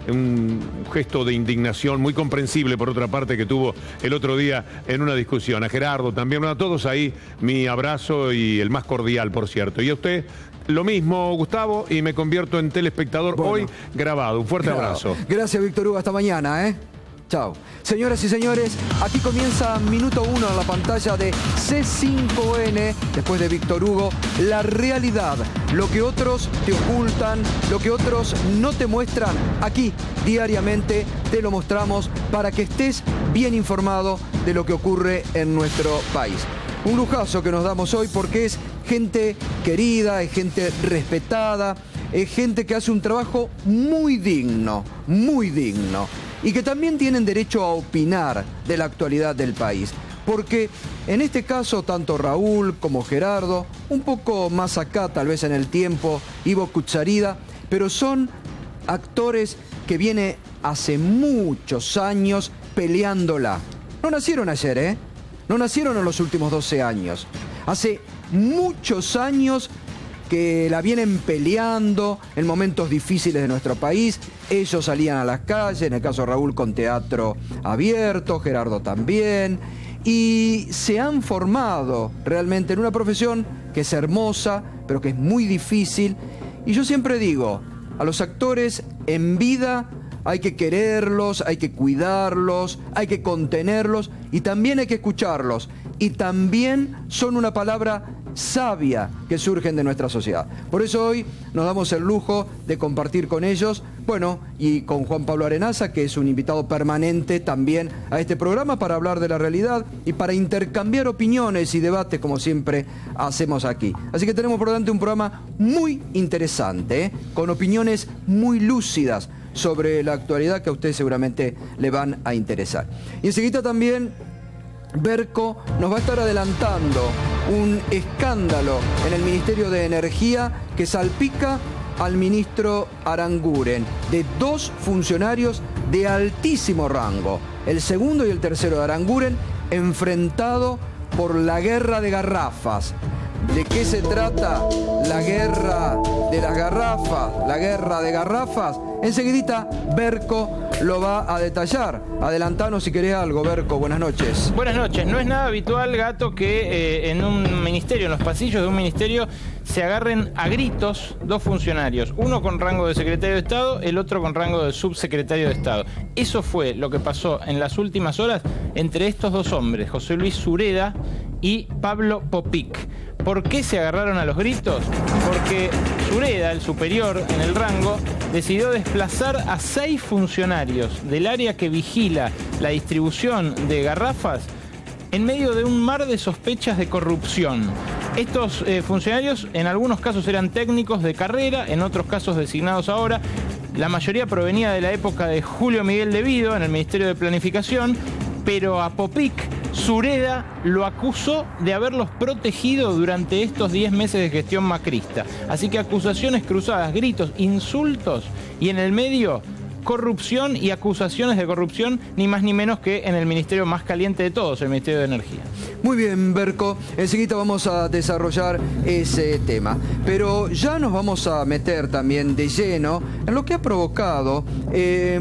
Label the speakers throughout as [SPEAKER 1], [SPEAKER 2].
[SPEAKER 1] un gesto de indignación muy comprensible, por otra parte, que tuvo el otro día en una discusión. A Gerardo también, a todos ahí, mi abrazo y el más cordial, por cierto. Y a usted, lo mismo, Gustavo, y me convierto en telespectador hoy grabado. Un fuerte abrazo.
[SPEAKER 2] Gracias, Víctor Hugo. Hasta mañana, ¿eh? Chao. Señoras y señores, aquí comienza minuto 1 en la pantalla de C5N, después de Víctor Hugo, la realidad, lo que otros te ocultan, lo que otros no te muestran, aquí diariamente te lo mostramos para que estés bien informado de lo que ocurre en nuestro país. Un lujazo que nos damos hoy porque es gente querida, es gente respetada, es gente que hace un trabajo muy digno, y que también tienen derecho a opinar de la actualidad del país. Porque en este caso, tanto Raúl como Gerardo, un poco más acá tal vez en el tiempo, Ivo Kutsarida, pero son actores que vienen hace muchos años peleándola. No nacieron ayer, ¿eh? No nacieron en los últimos 12 años. Hace muchos años que la vienen peleando en momentos difíciles de nuestro país. Ellos salían a las calles, en el caso de Raúl con teatro abierto, Gerardo también, y se han formado realmente en una profesión que es hermosa, pero que es muy difícil. Y yo siempre digo, a los actores en vida hay que quererlos, hay que cuidarlos, hay que contenerlos y también hay que escucharlos. Y también son una palabra sabia que surgen de nuestra sociedad. Por eso hoy nos damos el lujo de compartir con ellos, bueno, y con Juan Pablo Arenaza, que es un invitado permanente también a este programa para hablar de la realidad y para intercambiar opiniones y debates como siempre hacemos aquí. Así que tenemos por delante un programa muy interesante, con opiniones muy lúcidas sobre la actualidad que a ustedes seguramente le van a interesar. Y enseguida también Berco nos va a estar adelantando un escándalo en el Ministerio de Energía que salpica al ministro Aranguren, de dos funcionarios de altísimo rango, el segundo y el tercero de Aranguren, enfrentado por la guerra de garrafas. ¿De qué se trata la guerra de las garrafas? La guerra de garrafas. Enseguidita Berco lo va a detallar. Adelantanos si querés algo, Berco. Buenas noches.
[SPEAKER 3] Buenas noches. No es nada habitual, Gato, que en un ministerio, en los pasillos de un ministerio, se agarren a gritos dos funcionarios. Uno con rango de secretario de Estado, el otro con rango de subsecretario de Estado. Eso fue lo que pasó en las últimas horas entre estos dos hombres, José Luis Sureda y Pablo Popic. ¿Por qué se agarraron a los gritos? Porque Sureda, el superior en el rango, decidió desplazar a 6 funcionarios del área que vigila la distribución de garrafas en medio de un mar de sospechas de corrupción. Estos funcionarios en algunos casos eran técnicos de carrera, en otros casos designados ahora. La mayoría provenía de la época de Julio Miguel de Vido en el Ministerio de Planificación, pero a Popic Sureda lo acusó de haberlos protegido durante estos 10 meses de gestión macrista. Así que acusaciones cruzadas, gritos, insultos y en el medio corrupción y acusaciones de corrupción, ni más ni menos que en el ministerio más caliente de todos, el Ministerio de Energía.
[SPEAKER 2] Muy bien, Berco. Enseguida vamos a desarrollar ese tema. Pero ya nos vamos a meter también de lleno en lo que ha provocado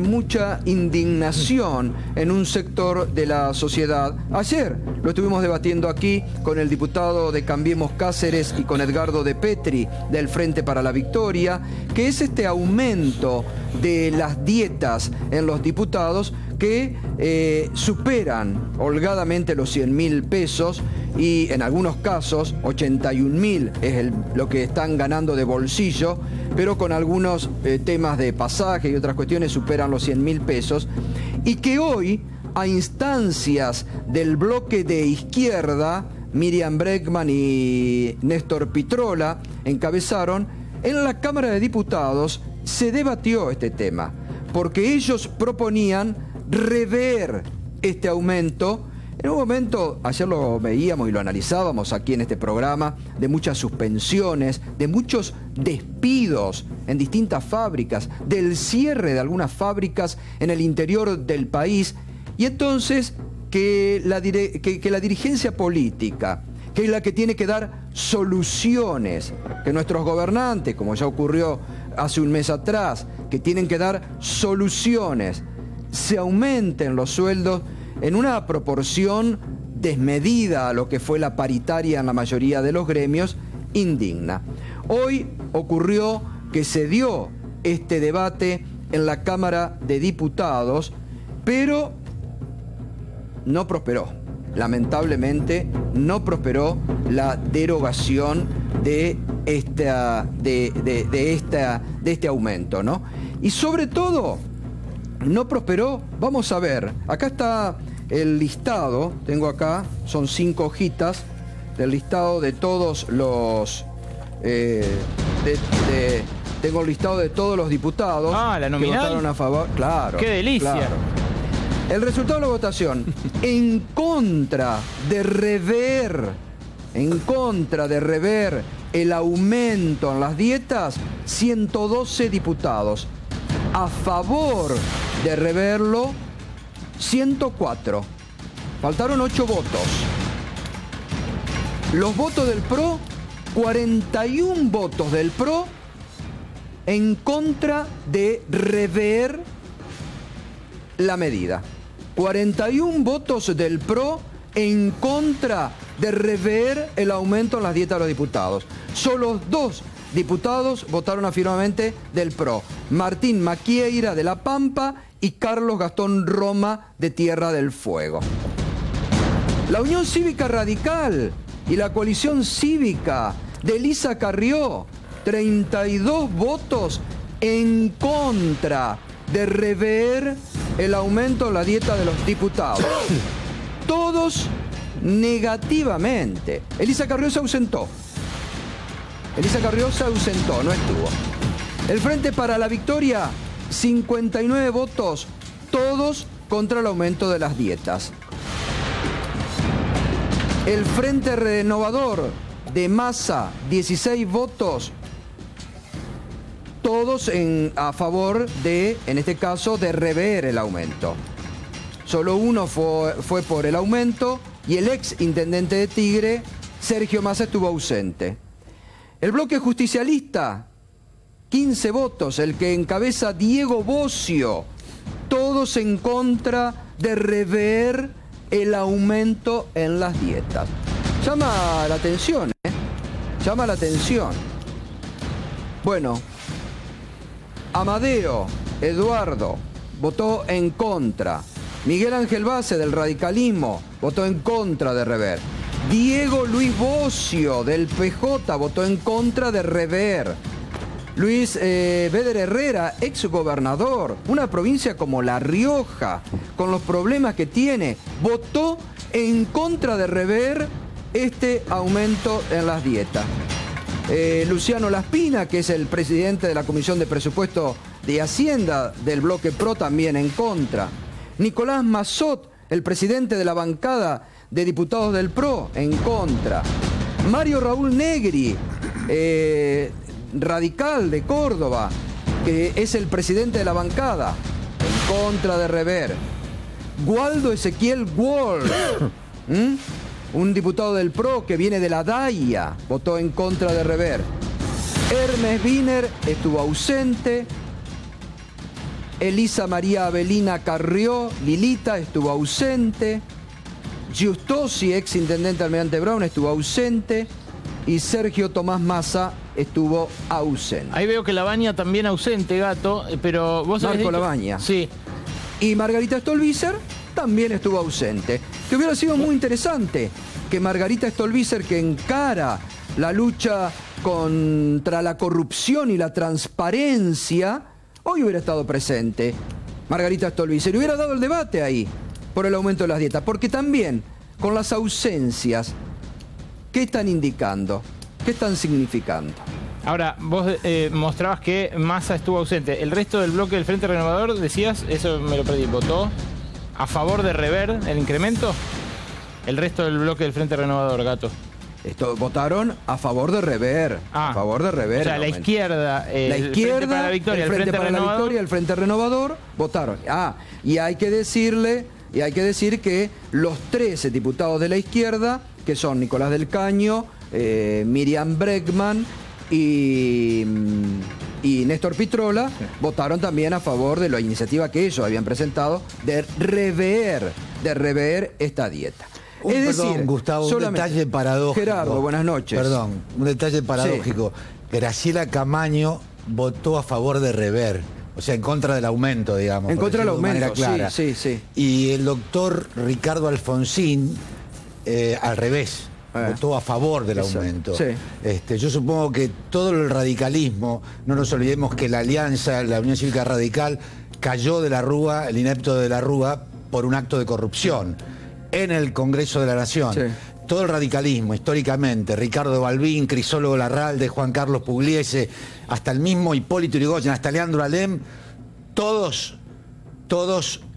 [SPEAKER 2] mucha indignación en un sector de la sociedad. Ayer lo estuvimos debatiendo aquí con el diputado de Cambiemos Cáceres y con Edgardo de Petri del Frente para la Victoria, que es este aumento de las dietas en los diputados que superan holgadamente los 100.000 pesos y en algunos casos 81.000 es lo que están ganando de bolsillo, pero con algunos temas de pasaje y otras cuestiones superan los 100.000 pesos, y que hoy, a instancias del bloque de izquierda, Miriam Bregman y Néstor Pitrola encabezaron, en la Cámara de Diputados se debatió este tema, porque ellos proponían rever este aumento en un momento, ayer lo veíamos y lo analizábamos aquí en este programa, de muchas suspensiones, de muchos despidos en distintas fábricas, del cierre de algunas fábricas en el interior del país, y entonces que la dirigencia política, que es la que tiene que dar soluciones, que nuestros gobernantes, como ya ocurrió hace un mes atrás, que tienen que dar soluciones, se aumenten los sueldos en una proporción desmedida a lo que fue la paritaria en la mayoría de los gremios, indigna. Hoy ocurrió que se dio este debate en la Cámara de Diputados, pero no prosperó. Lamentablemente no prosperó la derogación de este aumento, ¿no? Y sobre todo, no prosperó, vamos a ver, acá está el listado, tengo acá, son 5 hojitas, del listado de todos los... tengo el listado de todos los diputados
[SPEAKER 3] la nominal,
[SPEAKER 2] que votaron a favor. Claro.
[SPEAKER 3] ¡Qué delicia!
[SPEAKER 2] Claro. El resultado de la votación, en contra de rever el aumento en las dietas, 112 diputados. A favor de reverlo, 104. Faltaron 8 votos. Los votos del PRO, 41 votos del PRO en contra de rever la medida. 41 votos del PRO en contra de rever el aumento en las dietas de los diputados. Solo 2 diputados votaron afirmativamente del PRO. Martín Maquieira de La Pampa y Carlos Gastón Roma de Tierra del Fuego. La Unión Cívica Radical y la Coalición Cívica de Elisa Carrió, 32 votos en contra de rever el aumento en la dieta de los diputados. Todos negativamente. Elisa Carrió se ausentó. No estuvo. El Frente para la Victoria, 59 votos, todos contra el aumento de las dietas. El Frente Renovador de Massa, 16 votos, todos a favor de, en este caso, de rever el aumento. Solo uno fue por el aumento y el ex intendente de Tigre, Sergio Massa, estuvo ausente. El bloque justicialista, 15 votos, el que encabeza Diego Bocio, todos en contra de rever el aumento en las dietas. Llama la atención, ¿eh? Llama la atención. Bueno, Amadeo Eduardo votó en contra. Miguel Ángel Base del radicalismo votó en contra de rever. Diego Luis Bocio del PJ votó en contra de rever. Luis Beder Herrera, ex gobernador, una provincia como La Rioja, con los problemas que tiene, votó en contra de rever este aumento en las dietas. Luciano Laspina, que es el presidente de la Comisión de Presupuesto de Hacienda del bloque PRO, también en contra. Nicolás Massot, el presidente de la bancada de diputados del PRO, en contra. Mario Raúl Negri, radical de Córdoba, que es el presidente de la bancada, en contra de rever. Gualdo Ezequiel Wolf, un diputado del PRO que viene de la DAIA, votó en contra de rever. Hermes Wiener estuvo ausente. Elisa María Avelina Carrió, Lilita, estuvo ausente. Giustosi, ex intendente Almirante Brown, estuvo ausente. Y Sergio Tomás Massa estuvo ausente.
[SPEAKER 3] Ahí veo que Labaña también ausente, Gato, pero vos sabés...
[SPEAKER 2] Marco Labaña.
[SPEAKER 3] Sí.
[SPEAKER 2] Y Margarita Stolbizer también estuvo ausente. Que hubiera sido muy interesante que Margarita Stolbizer, que encara la lucha contra la corrupción y la transparencia, hoy hubiera estado presente. Margarita Stolbizer hubiera dado el debate ahí por el aumento de las dietas. Porque también, con las ausencias, ¿qué están indicando? ¿Qué están significando?
[SPEAKER 3] Ahora, vos mostrabas que Massa estuvo ausente. El resto del bloque del Frente Renovador, decías, eso me lo perdí, ¿votó a favor de rever el incremento? El resto del bloque del Frente Renovador, Gato.
[SPEAKER 2] Votaron a favor de rever. A favor de rever.
[SPEAKER 3] O sea, la izquierda,
[SPEAKER 2] el Frente para la Victoria, el Frente Renovador votaron. Y hay que decir que los 13 diputados de la izquierda, que son Nicolás del Caño, Miriam Bregman y y Néstor Pitrola votaron también a favor de la iniciativa que ellos habían presentado de rever esta dieta.
[SPEAKER 4] Perdón, Gustavo, un detalle paradójico.
[SPEAKER 2] Gerardo, buenas noches.
[SPEAKER 4] Perdón, un detalle paradójico. Sí. Graciela Camaño votó a favor de rever, o sea, en contra del aumento, digamos.
[SPEAKER 2] En contra del aumento,
[SPEAKER 4] clara.
[SPEAKER 2] sí.
[SPEAKER 4] Y el doctor Ricardo Alfonsín, al revés, votó a favor del aumento.
[SPEAKER 2] Sí.
[SPEAKER 4] Yo supongo que todo el radicalismo, no nos olvidemos que la Alianza, la Unión Cívica Radical, cayó de la Rúa, el inepto de la Rúa, por un acto de corrupción en el Congreso de la Nación. Sí. Todo el radicalismo, históricamente, Ricardo Balbín, Crisólogo Larralde, Juan Carlos Pugliese, hasta el mismo Hipólito Yrigoyen, hasta Leandro Alem, todos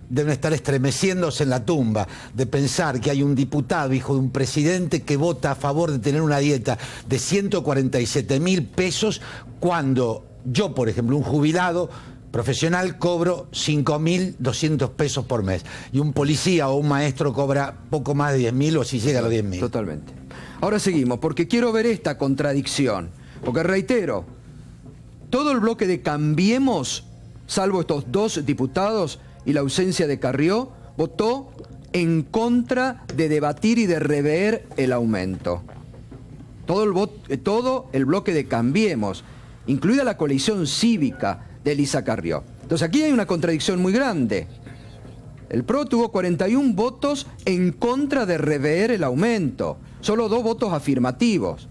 [SPEAKER 4] deben estar estremeciéndose en la tumba de pensar que hay un diputado, hijo de un presidente, que vota a favor de tener una dieta de 147.000 pesos, cuando yo, por ejemplo, un jubilado profesional, cobro 5.200 pesos por mes. Y un policía o un maestro cobra poco más de 10.000 o si llega a los 10.000.
[SPEAKER 2] Totalmente. Ahora seguimos, porque quiero ver esta contradicción. Porque reitero, todo el bloque de Cambiemos, salvo estos 2 diputados y la ausencia de Carrió, votó en contra de debatir y de rever el aumento. Todo el bloque de Cambiemos, incluida la coalición cívica de Elisa Carrió. Entonces aquí hay una contradicción muy grande. El PRO tuvo 41 votos en contra de rever el aumento, solo 2 votos afirmativos.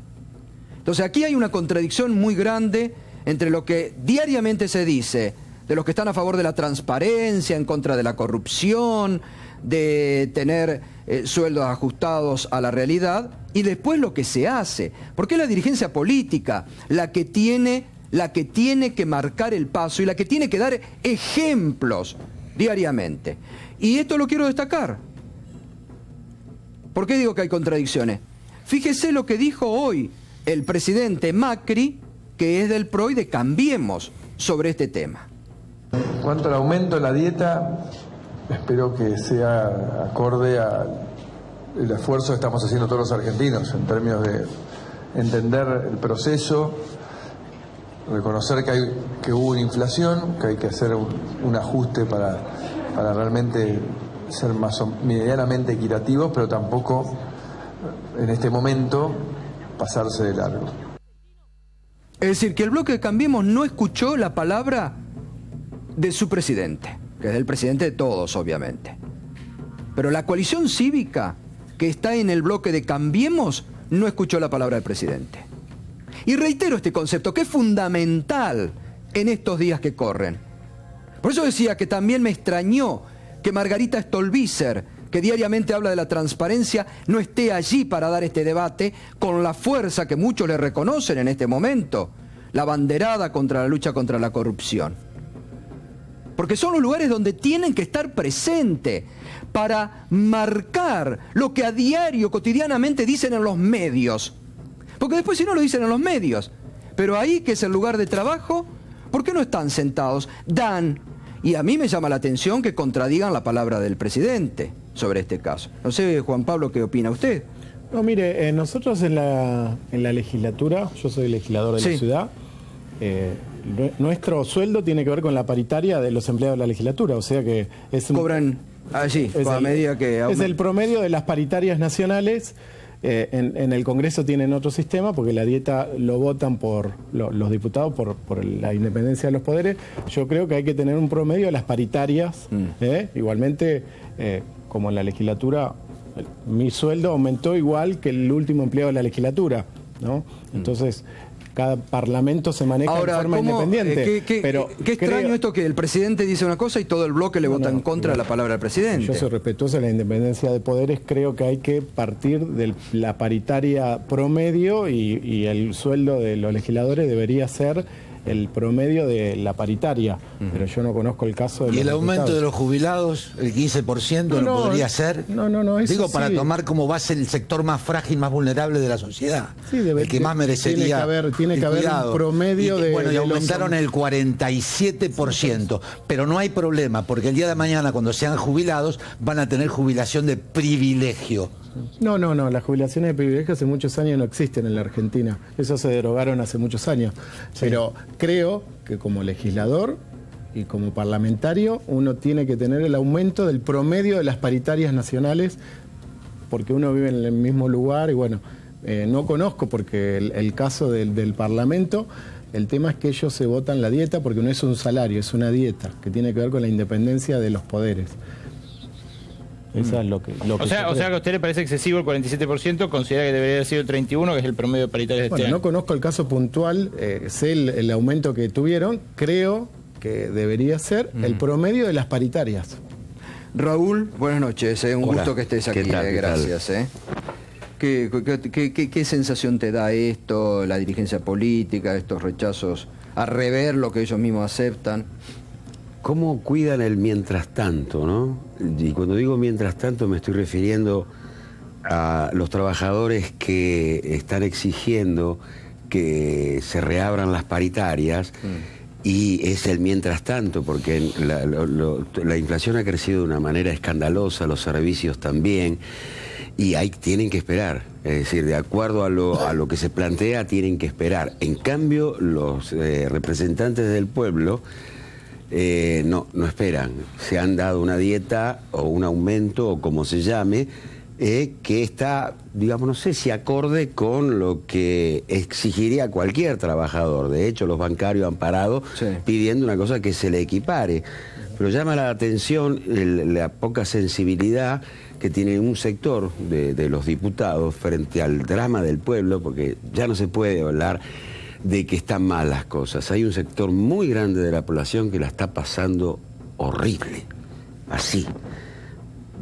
[SPEAKER 2] Entonces aquí hay una contradicción muy grande entre lo que diariamente se dice de los que están a favor de la transparencia, en contra de la corrupción, de tener sueldos ajustados a la realidad, y después lo que se hace. Porque es la dirigencia política la que tiene que marcar el paso y la que tiene que dar ejemplos diariamente. Y esto lo quiero destacar. ¿Por qué digo que hay contradicciones? Fíjese lo que dijo hoy el presidente Macri, que es del PRO y de Cambiemos, sobre este tema.
[SPEAKER 5] En cuanto al aumento de la dieta, espero que sea acorde al esfuerzo que estamos haciendo todos los argentinos en términos de entender el proceso, reconocer que hubo una inflación, que hay que hacer un ajuste para realmente ser medianamente equitativos, pero tampoco en este momento pasarse de largo.
[SPEAKER 2] Es decir, que el bloque de Cambiemos no escuchó la palabra de su presidente, que es el presidente de todos, obviamente. Pero la coalición cívica que está en el bloque de Cambiemos no escuchó la palabra del presidente. Y reitero este concepto, que es fundamental en estos días que corren. Por eso decía que también me extrañó que Margarita Stolbizer, que diariamente habla de la transparencia, no esté allí para dar este debate con la fuerza que muchos le reconocen en este momento, la banderada contra la lucha contra la corrupción. Porque son los lugares donde tienen que estar presentes para marcar lo que a diario, cotidianamente dicen en los medios. Porque después si no lo dicen en los medios. Pero ahí, que es el lugar de trabajo, ¿por qué no están sentados? Dan. Y a mí me llama la atención que contradigan la palabra del presidente sobre este caso. No sé, Juan Pablo, ¿qué opina usted?
[SPEAKER 6] No, mire, nosotros en la legislatura, yo soy legislador de la ciudad, nuestro sueldo tiene que ver con la paritaria de los empleados de la legislatura, o sea que es
[SPEAKER 2] cobran allí, a medida que
[SPEAKER 6] es el promedio de las paritarias nacionales. En el Congreso tienen otro sistema, porque la dieta lo votan por los diputados por la independencia de los poderes. Yo creo que hay que tener un promedio de las paritarias. Igualmente, como en la legislatura, mi sueldo aumentó igual que el último empleado de la legislatura, ¿no? Entonces, cada parlamento se maneja de forma independiente.
[SPEAKER 2] Qué extraño esto, que el presidente dice una cosa y todo el bloque le vota en contra de la palabra del presidente.
[SPEAKER 6] Yo soy respetuoso de la independencia de poderes, creo que hay que partir de la paritaria promedio y el sueldo de los legisladores debería ser el promedio de la paritaria, pero yo no conozco el caso de los
[SPEAKER 4] ¿Y el aumento
[SPEAKER 6] diputados
[SPEAKER 4] de los jubilados, el 15%, no podría ser?
[SPEAKER 6] No, eso
[SPEAKER 4] digo, para
[SPEAKER 6] sí,
[SPEAKER 4] tomar como base el sector más frágil, más vulnerable de la sociedad.
[SPEAKER 6] Sí,
[SPEAKER 4] el que más merecería.
[SPEAKER 6] Tiene que haber un promedio de.
[SPEAKER 4] Bueno, y aumentaron el 47%, pero no hay problema, porque el día de mañana, cuando sean jubilados, van a tener jubilación de privilegio.
[SPEAKER 6] No, las jubilaciones de privilegio hace muchos años no existen en la Argentina. Eso se derogaron hace muchos años. Sí. Pero creo que como legislador y como parlamentario uno tiene que tener el aumento del promedio de las paritarias nacionales, porque uno vive en el mismo lugar y bueno, no conozco porque el caso del Parlamento, el tema es que ellos se votan la dieta porque no es un salario, es una dieta que tiene que ver con la independencia de los poderes. Eso es lo que
[SPEAKER 3] o sea que a usted le parece excesivo el 47%, considera que debería haber sido el 31%, que es el promedio paritario de este año.
[SPEAKER 6] No conozco el caso puntual, sé el aumento que tuvieron, creo que debería ser el promedio de las paritarias.
[SPEAKER 2] Raúl, buenas noches, un
[SPEAKER 7] Hola.
[SPEAKER 2] Gusto que estés aquí,
[SPEAKER 7] ¿Qué tal?
[SPEAKER 2] gracias. ¿Qué sensación te da esto, la dirigencia política, estos rechazos a rever lo que ellos mismos aceptan?
[SPEAKER 7] ¿Cómo cuidan el mientras tanto, no? Y cuando digo mientras tanto me estoy refiriendo a los trabajadores que están exigiendo que se reabran las paritarias y es el mientras tanto, porque la inflación ha crecido de una manera escandalosa, los servicios también, y ahí tienen que esperar, es decir, de acuerdo a lo que se plantea, tienen que esperar. En cambio, los representantes del pueblo no esperan, se han dado una dieta o un aumento o como se llame, que está, digamos, no sé si acorde con lo que exigiría cualquier trabajador. De hecho, los bancarios han parado pidiendo una cosa que se le equipare. Pero llama la atención la poca sensibilidad que tiene un sector de los diputados frente al drama del pueblo, porque ya no se puede hablar de que están mal las cosas. Hay un sector muy grande de la población que la está pasando horrible, así.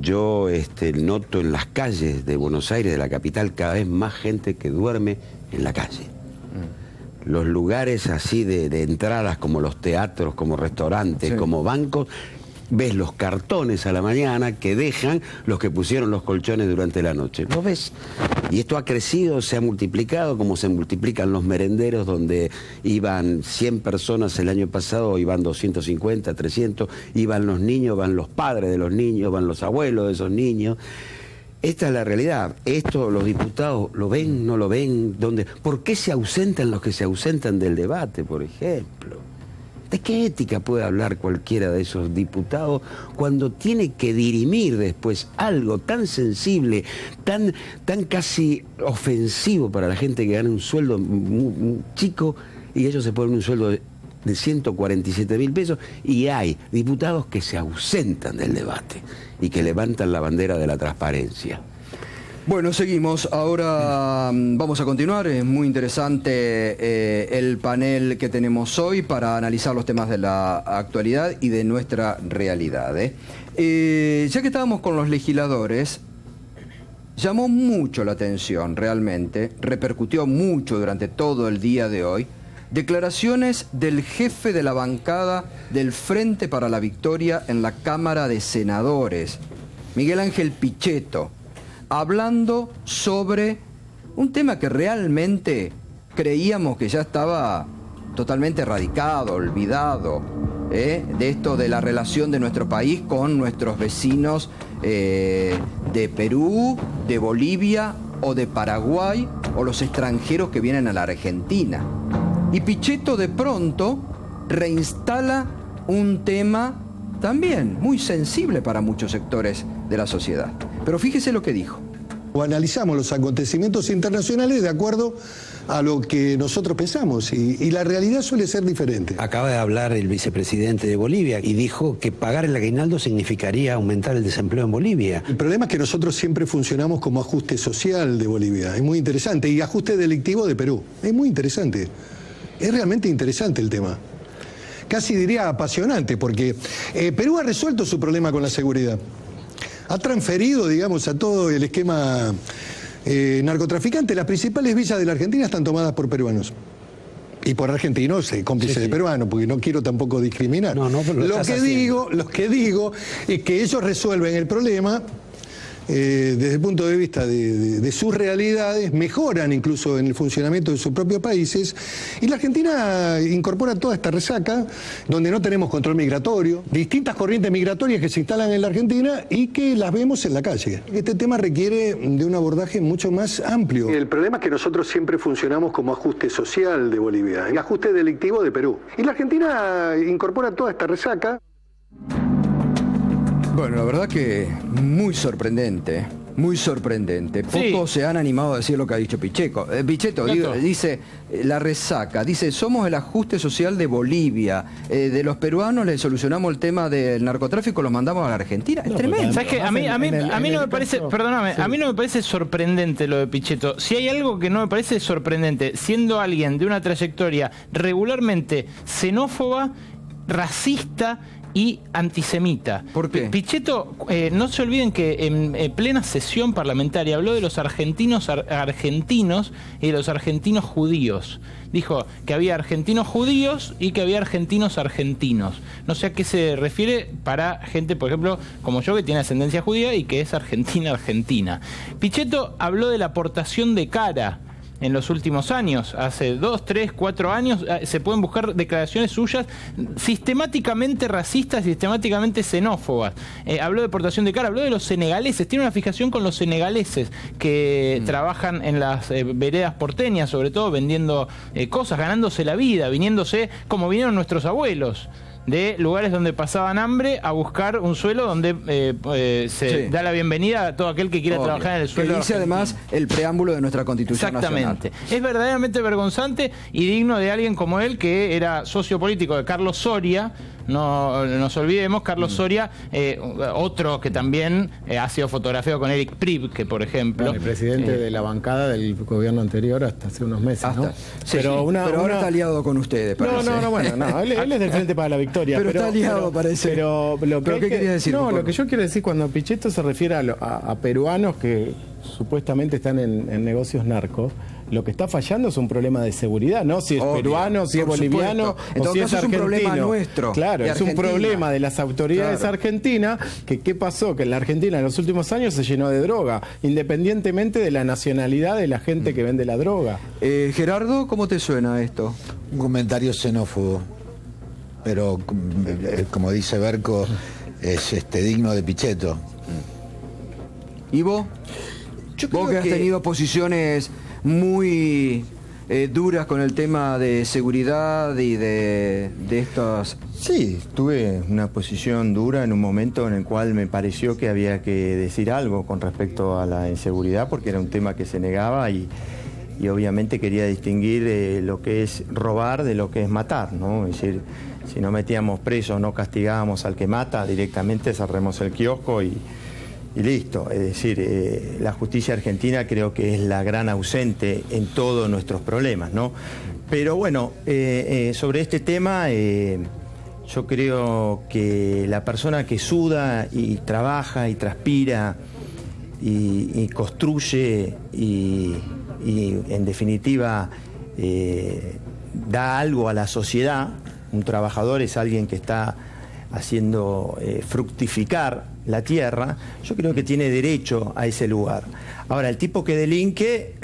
[SPEAKER 7] Yo noto en las calles de Buenos Aires, de la capital, cada vez más gente que duerme en la calle. Los lugares así de entradas, como los teatros, como restaurantes, como bancos, ves los cartones a la mañana que dejan los que pusieron los colchones durante la noche. ¿Lo ves? Y esto ha crecido, se ha multiplicado, como se multiplican los merenderos, donde iban 100 personas el año pasado, iban 250, 300, iban los niños, van los padres de los niños, van los abuelos de esos niños. Esta es la realidad. Esto los diputados lo ven, no lo ven. ¿Por qué se ausentan los que se ausentan del debate, por ejemplo? ¿De qué ética puede hablar cualquiera de esos diputados cuando tiene que dirimir después algo tan sensible, tan casi ofensivo para la gente que gana un sueldo muy chico y ellos se ponen un sueldo de 147.000 pesos y hay diputados que se ausentan del debate y que levantan la bandera de la transparencia?
[SPEAKER 2] Bueno, seguimos. Ahora vamos a continuar. Es muy interesante el panel que tenemos hoy para analizar los temas de la actualidad y de nuestra realidad. Ya que estábamos con los legisladores, llamó mucho la atención realmente, repercutió mucho durante todo el día de hoy, declaraciones del jefe de la bancada del Frente para la Victoria en la Cámara de Senadores, Miguel Ángel Pichetto, hablando sobre un tema que realmente creíamos que ya estaba totalmente erradicado, olvidado, de esto de la relación de nuestro país con nuestros vecinos de Perú, de Bolivia o de Paraguay, o los extranjeros que vienen a la Argentina. Y Pichetto de pronto reinstala un tema también muy sensible para muchos sectores de la sociedad. Pero fíjese lo que dijo.
[SPEAKER 8] Analizamos los acontecimientos internacionales de acuerdo a lo que nosotros pensamos y la realidad suele ser diferente.
[SPEAKER 9] Acaba de hablar el vicepresidente de Bolivia y dijo que pagar el aguinaldo significaría aumentar el desempleo en Bolivia.
[SPEAKER 8] El problema es que nosotros siempre funcionamos como ajuste social de Bolivia, es muy interesante, y ajuste delictivo de Perú, es muy interesante, es realmente interesante el tema. Casi diría apasionante, porque Perú ha resuelto su problema con la seguridad. Ha transferido, digamos, a todo el esquema narcotraficante. Las principales villas de la Argentina están tomadas por peruanos. Y por argentinos, cómplices de peruanos, porque no quiero tampoco discriminar.
[SPEAKER 9] Pero
[SPEAKER 8] lo que digo es que ellos resuelven el problema desde el punto de vista de sus realidades, mejoran incluso en el funcionamiento de sus propios países, y la Argentina incorpora toda esta resaca, donde no tenemos control migratorio, distintas corrientes migratorias que se instalan en la Argentina y que las vemos en la calle. Este tema requiere de un abordaje mucho más amplio. El problema es que nosotros siempre funcionamos como ajuste social de Bolivia, el ajuste delictivo de Perú. Y la Argentina incorpora toda esta resaca.
[SPEAKER 2] Bueno, la verdad que muy sorprendente. Muy sorprendente. Pocos se han animado a decir lo que ha dicho Pichetto. Dice la resaca. Dice, somos el ajuste social de Bolivia. De los peruanos les solucionamos el tema del narcotráfico, los mandamos a la Argentina. Es tremendo.
[SPEAKER 3] ¿Sabes qué? A mí no me parece, perdóname, a mí no me parece sorprendente lo de Pichetto. Si hay algo que no me parece sorprendente, siendo alguien de una trayectoria regularmente xenófoba, racista y antisemita.
[SPEAKER 2] ¿Por qué?
[SPEAKER 3] Pichetto, no se olviden que en plena sesión parlamentaria habló de los argentinos y de los argentinos judíos. Dijo que había argentinos judíos y que había argentinos. No sé a qué se refiere para gente, por ejemplo, como yo, que tiene ascendencia judía y que es argentina. Pichetto habló de la aportación de cara en los últimos años, hace 2, 3, 4 años, se pueden buscar declaraciones suyas sistemáticamente racistas, sistemáticamente xenófobas. Habló de deportación de cara, habló de los senegaleses, tiene una fijación con los senegaleses que trabajan en las veredas porteñas, sobre todo vendiendo cosas, ganándose la vida, viniéndose como vinieron nuestros abuelos, de lugares donde pasaban hambre a buscar un suelo donde se da la bienvenida a todo aquel que quiera trabajar en el suelo.
[SPEAKER 2] Que dice además el preámbulo de nuestra Constitución
[SPEAKER 3] Exactamente.
[SPEAKER 2] Nacional.
[SPEAKER 3] Es verdaderamente vergonzante y digno de alguien como él, que era socio político de Carlos Soria. No nos olvidemos, Carlos Soria, otro que también ha sido fotografiado con Eric Prieb, que por ejemplo...
[SPEAKER 6] Bueno, el presidente de la bancada del gobierno anterior hasta hace unos meses, ¿no?
[SPEAKER 2] Sí, pero ahora está aliado con ustedes, parece.
[SPEAKER 6] Él es del Frente para la Victoria.
[SPEAKER 2] Pero está aliado, parece.
[SPEAKER 6] Pero ¿qué quería decir? No, lo que yo quiero decir, cuando Pichetto se refiere a peruanos que supuestamente están en negocios narcos, lo que está fallando es un problema de seguridad, no si es peruano, si es boliviano o si es argentino. Es un problema nuestro. Claro, es un problema de las autoridades argentinas, que ¿qué pasó? Que en la Argentina en los últimos años se llenó de droga, independientemente de la nacionalidad de la gente que vende la droga.
[SPEAKER 2] Gerardo, ¿cómo te suena esto?
[SPEAKER 4] Un comentario xenófobo, pero como dice Berco, es digno de Pichetto.
[SPEAKER 2] Ivo, vos que has tenido posiciones muy duras con el tema de seguridad y de estas...
[SPEAKER 10] Sí, tuve una posición dura en un momento en el cual me pareció que había que decir algo con respecto a la inseguridad, porque era un tema que se negaba y obviamente quería distinguir lo que es robar de lo que es matar, ¿no? Es decir, si no metíamos preso, no castigábamos al que mata, directamente cerremos el kiosco y listo. Es decir, la justicia argentina creo que es la gran ausente en todos nuestros problemas, ¿no? Pero bueno, sobre este tema, yo creo que la persona que suda y trabaja y transpira y construye y en definitiva da algo a la sociedad, un trabajador es alguien que está haciendo fructificar la tierra, yo creo que tiene derecho a ese lugar. Ahora, el tipo que delinque,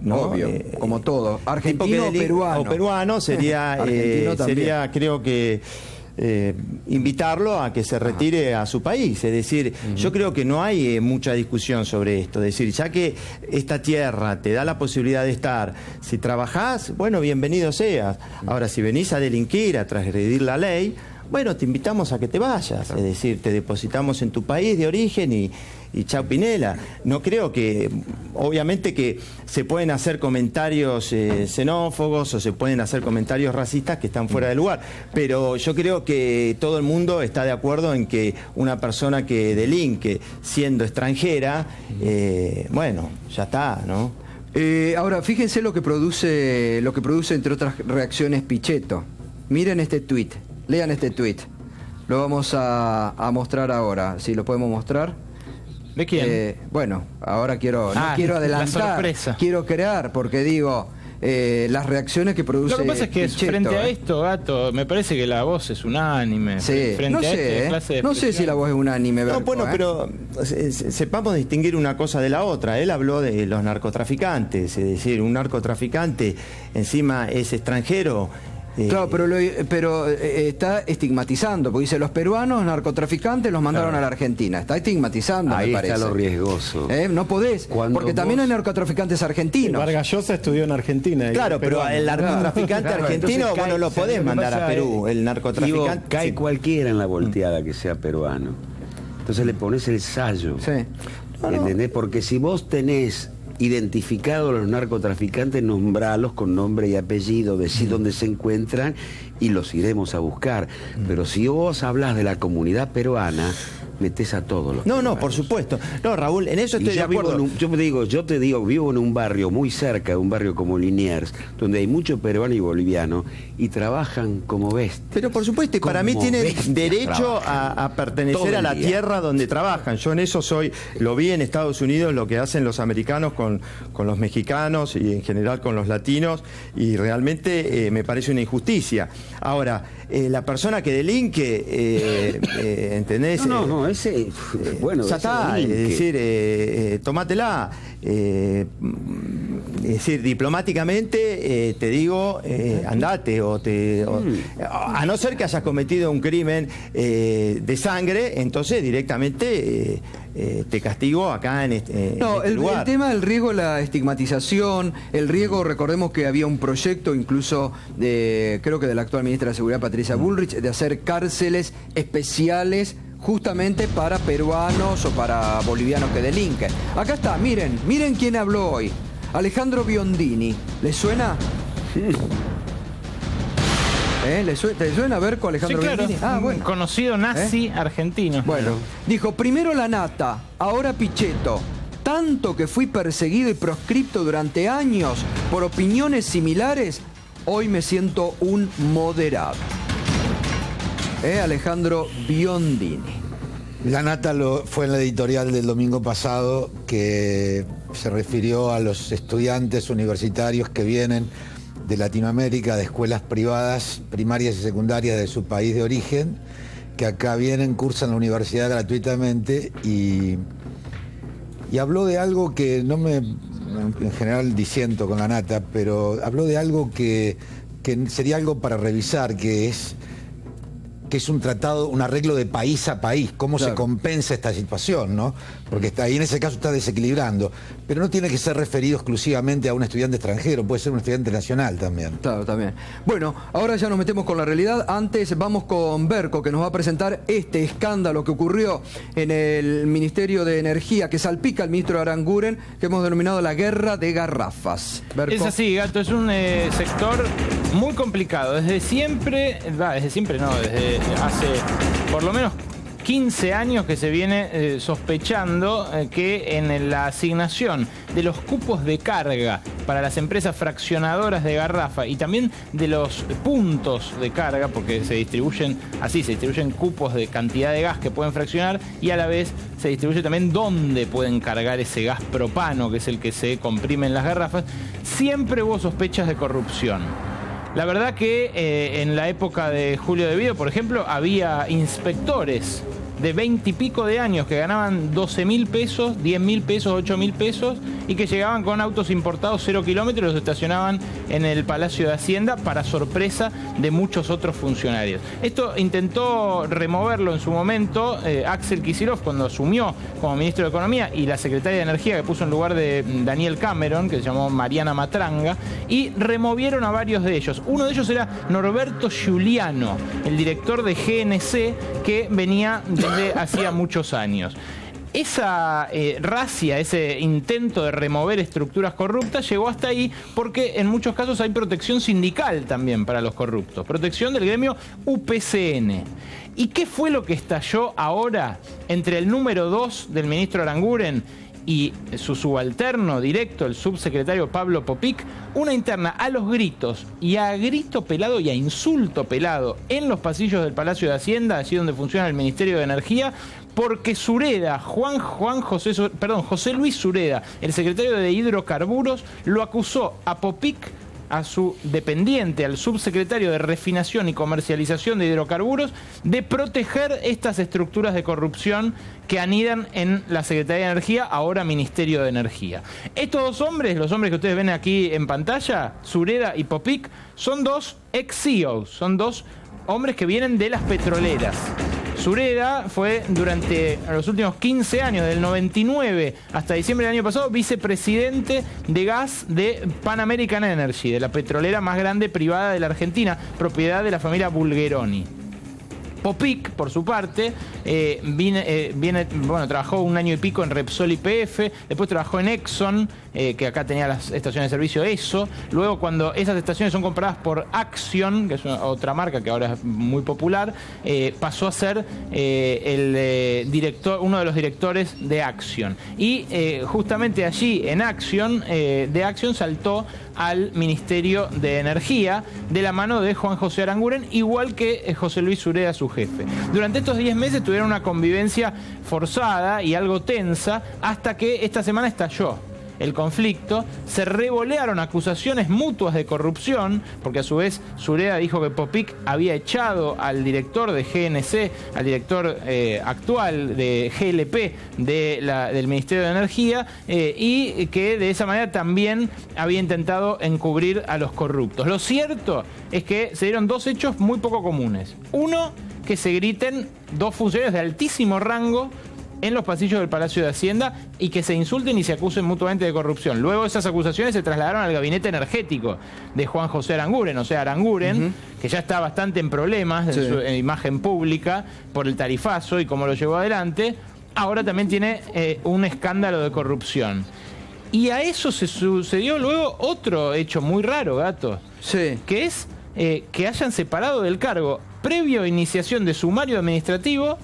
[SPEAKER 2] obvio, como todo, argentino o
[SPEAKER 10] peruano sería, creo que invitarlo a que se retire a su país. Es decir, yo creo que no hay mucha discusión sobre esto. Es decir, ya que esta tierra te da la posibilidad de estar, si trabajás, bueno, bienvenido seas. Ahora, si venís a delinquir, a transgredir la ley, bueno, te invitamos a que te vayas. Es decir, te depositamos en tu país de origen y chao Pinela. No creo que, obviamente que se pueden hacer comentarios xenófobos o se pueden hacer comentarios racistas que están fuera de lugar, pero yo creo que todo el mundo está de acuerdo en que una persona que delinque siendo extranjera, bueno, ya está, ¿no?
[SPEAKER 2] Ahora, fíjense lo que produce entre otras reacciones Pichetto. Miren este tuit, lean este tuit. Lo vamos a mostrar ahora, si lo podemos mostrar.
[SPEAKER 3] ¿De quién?
[SPEAKER 2] Bueno, ahora no quiero adelantar, quiero crear, porque digo, las reacciones que produce.
[SPEAKER 3] Lo que pasa es que
[SPEAKER 2] Pichetto,
[SPEAKER 3] frente a esto, Gato, me parece que la voz es unánime.
[SPEAKER 2] Sí,
[SPEAKER 3] Frente
[SPEAKER 2] no sé si la voz es unánime.
[SPEAKER 10] No, bueno, pero sepamos distinguir una cosa de la otra. Él habló de los narcotraficantes, es decir, un narcotraficante encima es extranjero.
[SPEAKER 2] Claro, pero está estigmatizando, porque dice, los peruanos narcotraficantes los mandaron a la Argentina. Está estigmatizando,
[SPEAKER 7] ahí
[SPEAKER 2] me parece.
[SPEAKER 7] está lo riesgoso.
[SPEAKER 2] No podés, porque también hay narcotraficantes argentinos.
[SPEAKER 6] Vargas Llosa estudió en Argentina.
[SPEAKER 10] Claro, pero el narcotraficante argentino, vos no lo podés mandar a Perú. El narcotraficante...
[SPEAKER 7] Cae cualquiera en la volteada que sea peruano. Entonces le pones el sallo.
[SPEAKER 2] Sí.
[SPEAKER 7] ¿Entendés? Porque si vos tenés identificados los narcotraficantes, nombralos con nombre y apellido, decir dónde se encuentran y los iremos a buscar. Pero si vos hablas de la comunidad peruana, metés a todos los peruanos.
[SPEAKER 10] No, por supuesto. No, Raúl, en eso estoy de acuerdo.
[SPEAKER 7] Yo te digo, vivo en un barrio muy cerca de un barrio como Liniers, donde hay mucho peruano y boliviano, y trabajan como bestias.
[SPEAKER 10] Pero por supuesto, y para mí tienen derecho a pertenecer a la tierra donde trabajan. Yo en eso lo vi en Estados Unidos, lo que hacen los americanos con los mexicanos y en general con los latinos, y realmente me parece una injusticia. Ahora, la persona que delinque, ¿entendés?
[SPEAKER 7] Bueno,
[SPEAKER 10] ya está, es decir, tómatela. Es decir, diplomáticamente te digo, andate, a no ser que hayas cometido un crimen de sangre, entonces directamente te castigo acá en este lugar.
[SPEAKER 2] El tema del riesgo, la estigmatización, el riesgo, recordemos que había un proyecto incluso creo que de la actual ministra de Seguridad, Patricia Bullrich, de hacer cárceles especiales justamente para peruanos o para bolivianos que delinquen. Acá está, miren quién habló hoy. Alejandro Biondini. ¿Le suena? ¿Te suena a ver con Alejandro Biondini?
[SPEAKER 3] Bueno. Conocido nazi argentino.
[SPEAKER 2] Bueno, dijo, primero la nata, ahora Pichetto. Tanto que fui perseguido y proscripto durante años por opiniones similares, hoy me siento un moderado. Alejandro Biondini.
[SPEAKER 4] La nata fue en la editorial del domingo pasado, que se refirió a los estudiantes universitarios que vienen de Latinoamérica, de escuelas privadas, primarias y secundarias de su país de origen, que acá vienen, cursan la universidad gratuitamente y habló de algo que en general disiento con la nata, pero habló de algo que sería algo para revisar, que es un tratado, un arreglo de país a país, cómo se compensa esta situación, ¿no? Porque ahí en ese caso está desequilibrando, pero no tiene que ser referido exclusivamente a un estudiante extranjero, puede ser un estudiante nacional también.
[SPEAKER 2] Claro, también. Bueno, ahora ya nos metemos con la realidad. Antes vamos con Berco, que nos va a presentar este escándalo que ocurrió en el Ministerio de Energía, que salpica al ministro Aranguren, que hemos denominado la guerra de garrafas. Berco.
[SPEAKER 3] Es así, Gato, es un sector muy complicado. Desde hace por lo menos 15 años que se viene sospechando que en la asignación de los cupos de carga para las empresas fraccionadoras de garrafa y también de los puntos de carga, porque se distribuyen cupos de cantidad de gas que pueden fraccionar y a la vez se distribuye también dónde pueden cargar ese gas propano, que es el que se comprime en las garrafas, siempre hubo sospechas de corrupción. La verdad que en la época de Julio De Vido, por ejemplo, había inspectores de 20 y pico de años que ganaban 12.000 pesos, 10.000 pesos, 8.000 pesos y que llegaban con autos importados 0 kilómetros y los estacionaban en el Palacio de Hacienda para sorpresa de muchos otros funcionarios. Esto intentó removerlo en su momento Axel Kicillof cuando asumió como ministro de Economía, y la secretaria de Energía que puso en lugar de Daniel Cameron, que se llamó Mariana Matranga, y removieron a varios de ellos. Uno de ellos era Norberto Giuliano, el director de GNC, que venía desde hacía muchos años. Esa racia, ese intento de remover estructuras corruptas llegó hasta ahí porque en muchos casos hay protección sindical también para los corruptos, protección del gremio UPCN. ¿Y qué fue lo que estalló ahora entre el número 2 del ministro Aranguren y su subalterno directo, el subsecretario Pablo Popic? Una interna a los gritos y a grito pelado y a insulto pelado en los pasillos del Palacio de Hacienda, allí donde funciona el Ministerio de Energía, porque Sureda, José Luis Sureda, el secretario de Hidrocarburos, lo acusó a Popic a su dependiente, al subsecretario de Refinación y Comercialización de Hidrocarburos, de proteger estas estructuras de corrupción que anidan en la Secretaría de Energía, ahora Ministerio de Energía. Estos dos hombres, los hombres que ustedes ven aquí en pantalla, Sureda y Popic, son dos ex-CEOs, son dos hombres que vienen de las petroleras. Sureda fue durante los últimos 15 años, del 99 hasta diciembre del año pasado, vicepresidente de gas de Pan American Energy, de la petrolera más grande privada de la Argentina, propiedad de la familia Bulgeroni. Popic, por su parte, trabajó un año y pico en Repsol YPF, después trabajó en Exxon, que acá tenía las estaciones de servicio ESSO. Luego, cuando esas estaciones son compradas por Axion, que es otra marca que ahora es muy popular, pasó a ser uno de los directores de Axion. Y justamente allí, en Axion, de Axion saltó al Ministerio de Energía, de la mano de Juan José Aranguren, igual que José Luis Sureda, su jefe. Durante estos 10 meses tuvieron una convivencia forzada y algo tensa, hasta que esta semana estalló el conflicto, se revolearon acusaciones mutuas de corrupción, porque a su vez Sureda dijo que Popic había echado al director de GNC, al director actual de GLP del Ministerio de Energía, y que de esa manera también había intentado encubrir a los corruptos. Lo cierto es que se dieron dos hechos muy poco comunes. Uno, que se griten dos funcionarios de altísimo rango en los pasillos del Palacio de Hacienda y que se insulten y se acusen mutuamente de corrupción. Luego esas acusaciones se trasladaron al gabinete energético de Juan José Aranguren, o sea, Aranguren, que ya está bastante en problemas en su imagen pública por el tarifazo y cómo lo llevó adelante, ahora también tiene un escándalo de corrupción. Y a eso se sucedió luego otro hecho muy raro, Gato, que es que hayan separado del cargo, previo a iniciación de sumario administrativo,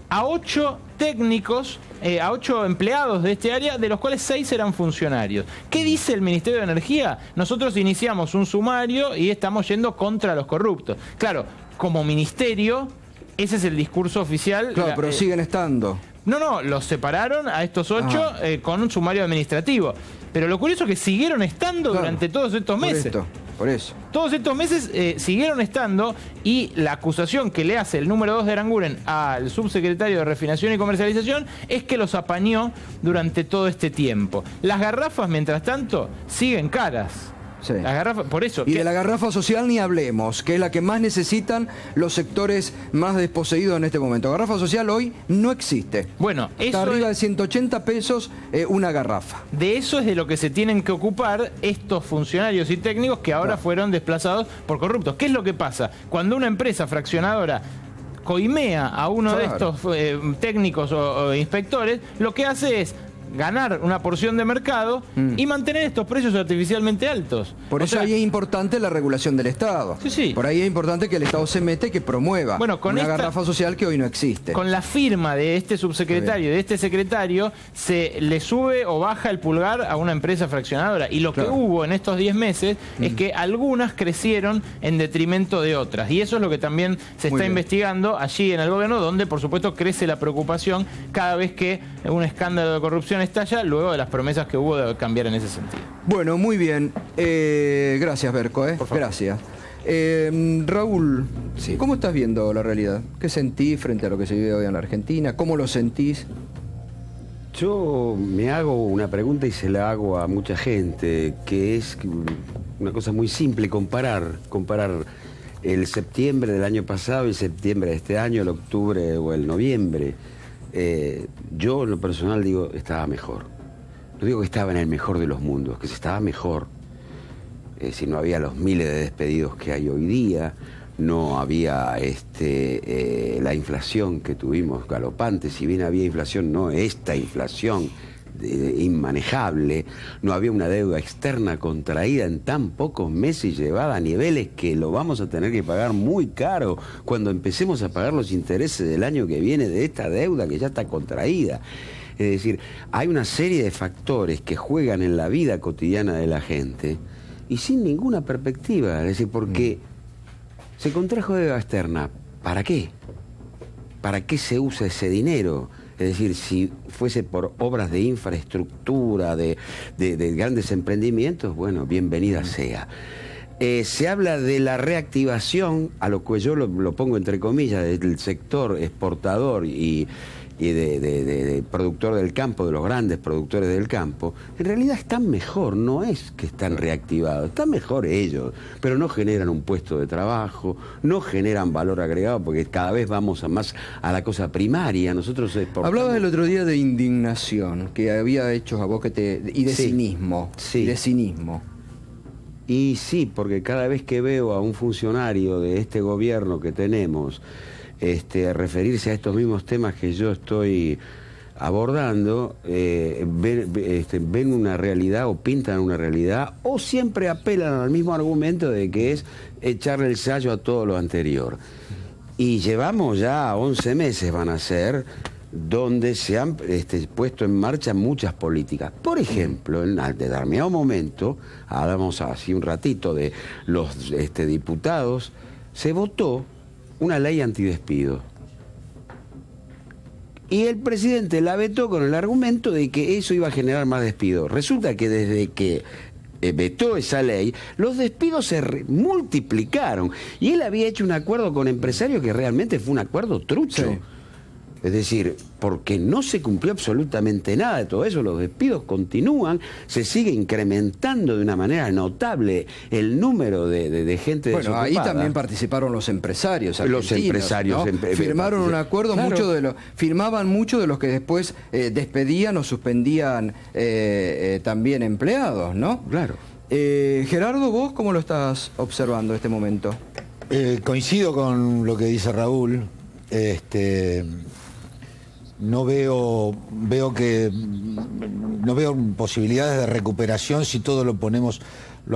[SPEAKER 3] a 8 técnicos, a 8 empleados de este área, de los cuales 6 eran funcionarios. ¿Qué dice el Ministerio de Energía? Nosotros iniciamos un sumario y estamos yendo contra los corruptos. Claro, como ministerio, ese es el discurso oficial.
[SPEAKER 2] Claro, pero siguen estando.
[SPEAKER 3] No, los separaron a estos 8 con un sumario administrativo. Pero lo curioso es que siguieron estando durante todos estos meses.
[SPEAKER 2] Por eso.
[SPEAKER 3] Todos estos meses siguieron estando, y la acusación que le hace el número 2 de Aranguren al subsecretario de Refinación y Comercialización es que los apañó durante todo este tiempo. Las garrafas, mientras tanto, siguen caras. Las garrafas, por eso.
[SPEAKER 2] Y de la garrafa social ni hablemos, que es la que más necesitan los sectores más desposeídos en este momento. Garrafa social hoy no existe.
[SPEAKER 3] Bueno,
[SPEAKER 2] está arriba de 180 pesos una garrafa.
[SPEAKER 3] De eso es de lo que se tienen que ocupar estos funcionarios y técnicos que ahora fueron desplazados por corruptos. ¿Qué es lo que pasa? Cuando una empresa fraccionadora coimea a uno de estos técnicos o inspectores, lo que hace es ganar una porción de mercado y mantener estos precios artificialmente altos.
[SPEAKER 2] Por eso ahí es importante la regulación del Estado. Por ahí es importante que el Estado se mete, que promueva una garrafa social que hoy no existe.
[SPEAKER 3] Con la firma de este subsecretario y de este secretario, se le sube o baja el pulgar a una empresa fraccionadora. Y lo que hubo en estos 10 meses es que algunas crecieron en detrimento de otras. Y eso es lo que también se está investigando allí en el gobierno, donde por supuesto crece la preocupación cada vez que un escándalo de corrupción estalla, luego de las promesas que hubo de cambiar en ese sentido.
[SPEAKER 2] Bueno, muy bien. Gracias, Berco. Gracias. Raúl, ¿cómo estás viendo la realidad? ¿Qué sentís frente a lo que se vive hoy en la Argentina? ¿Cómo lo sentís?
[SPEAKER 7] Yo me hago una pregunta y se la hago a mucha gente, que es una cosa muy simple, comparar el septiembre del año pasado y el septiembre de este año, el octubre o el noviembre. Yo en lo personal digo, estaba mejor. No digo que estaba en el mejor de los mundos, que se estaba mejor. Si no había los miles de despedidos que hay hoy día, no había la inflación que tuvimos galopante. Si bien había inflación, no esta inflación inmanejable, no había una deuda externa contraída en tan pocos meses y llevada a niveles que lo vamos a tener que pagar muy caro cuando empecemos a pagar los intereses del año que viene de esta deuda que ya está contraída. Es decir, hay una serie de factores que juegan en la vida cotidiana de la gente y sin ninguna perspectiva. Es decir, porque se contrajo deuda externa, ¿para qué? ¿Para qué se usa ese dinero? Es decir, si fuese por obras de infraestructura, de grandes emprendimientos, bueno, bienvenida sea. Se habla de la reactivación, a lo que yo lo pongo entre comillas, del sector exportador y de productor del campo, de los grandes productores del campo. En realidad están mejor, no es que están reactivados, están mejor ellos, pero no generan un puesto de trabajo, no generan valor agregado, porque cada vez vamos más a la cosa primaria. Nosotros exportamos.
[SPEAKER 2] Hablabas el otro día de indignación, que había hechos a vos y de cinismo.
[SPEAKER 7] Sí.
[SPEAKER 2] Y de cinismo.
[SPEAKER 7] Y sí, porque cada vez que veo a un funcionario de este gobierno que tenemos referirse a estos mismos temas que yo estoy abordando, ven una realidad o pintan una realidad, o siempre apelan al mismo argumento de que es echarle el sallo a todo lo anterior. Y llevamos ya 11 meses, van a ser, donde se han puesto en marcha muchas políticas. Por ejemplo, en determinado momento, hablamos así un ratito de los diputados, se votó una ley antidespido. Y el presidente la vetó con el argumento de que eso iba a generar más despidos. Resulta que desde que vetó esa ley, los despidos se multiplicaron. Y él había hecho un acuerdo con empresarios que realmente fue un acuerdo trucho. Sí. Es decir, porque no se cumplió absolutamente nada de todo eso, los despidos continúan, se sigue incrementando de una manera notable el número de gente desocupada.
[SPEAKER 2] Bueno, ahí también participaron los empresarios argentinos,
[SPEAKER 7] los empresarios,
[SPEAKER 2] ¿no? Firmaron un acuerdo, claro. Firmaban muchos de los que después despedían o suspendían también empleados, ¿no?
[SPEAKER 7] Claro.
[SPEAKER 2] Gerardo, ¿vos cómo lo estás observando este momento?
[SPEAKER 4] Coincido con lo que dice Raúl. No veo posibilidades de recuperación si todo lo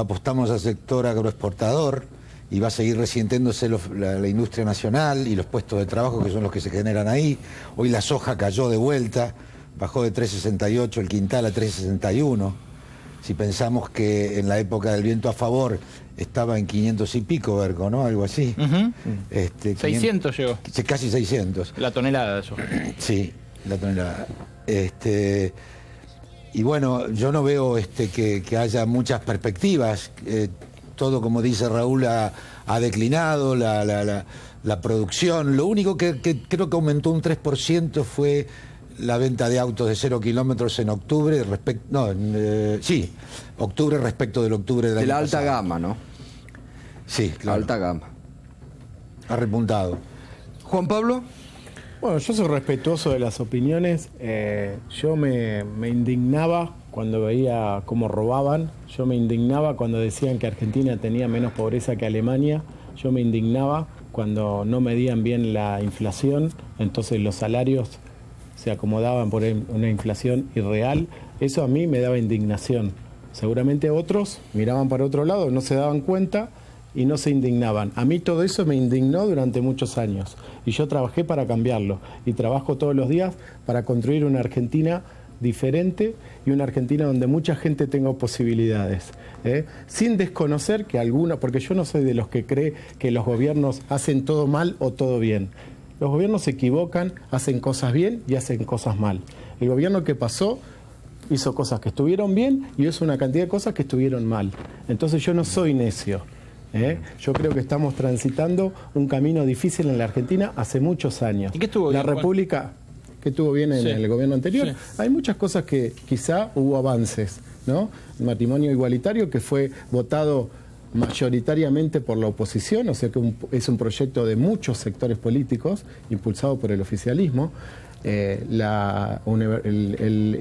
[SPEAKER 4] apostamos al sector agroexportador, y va a seguir resintiéndose la industria nacional y los puestos de trabajo que son los que se generan ahí. Hoy la soja cayó de vuelta, bajó de 3.68 el quintal a 3.61. Si pensamos que en la época del viento a favor estaba en 500 y pico, Berco, ¿no? Algo así.
[SPEAKER 3] 600 llegó.
[SPEAKER 4] Casi 600.
[SPEAKER 3] La tonelada de eso.
[SPEAKER 4] Sí, la tonelada. Y bueno, yo no veo que haya muchas perspectivas. Todo, como dice Raúl, ha declinado la producción. Lo único que creo que aumentó un 3% fue la venta de autos de 0 kilómetros en octubre, octubre respecto del octubre del año
[SPEAKER 2] la alta
[SPEAKER 4] pasado.
[SPEAKER 2] Gama, ¿no?
[SPEAKER 4] Sí, claro.
[SPEAKER 2] Alta gama.
[SPEAKER 4] Ha repuntado.
[SPEAKER 2] Juan Pablo.
[SPEAKER 6] Bueno, yo soy respetuoso de las opiniones. Yo me indignaba cuando veía cómo robaban. Yo me indignaba cuando decían que Argentina tenía menos pobreza que Alemania. Yo me indignaba cuando no medían bien la inflación. Entonces los salarios se acomodaban por una inflación irreal. Eso a mí me daba indignación. Seguramente otros miraban para otro lado, no se daban cuenta y no se indignaban. A mí todo eso me indignó durante muchos años y yo trabajé para cambiarlo y trabajo todos los días para construir una Argentina diferente y una Argentina donde mucha gente tenga posibilidades, sin desconocer que porque yo no soy de los que cree que los gobiernos hacen todo mal o todo bien. Los gobiernos se equivocan, hacen cosas bien y hacen cosas mal. El gobierno que pasó hizo cosas que estuvieron bien y hizo una cantidad de cosas que estuvieron mal. Entonces yo no soy necio. Yo creo que estamos transitando un camino difícil en la Argentina hace muchos años.
[SPEAKER 3] ¿Y qué estuvo bien,
[SPEAKER 6] la República, que estuvo bien en el gobierno anterior, hay muchas cosas que quizá hubo avances, ¿no? El matrimonio igualitario que fue votado mayoritariamente por la oposición, o sea que es un proyecto de muchos sectores políticos, impulsado por el oficialismo. El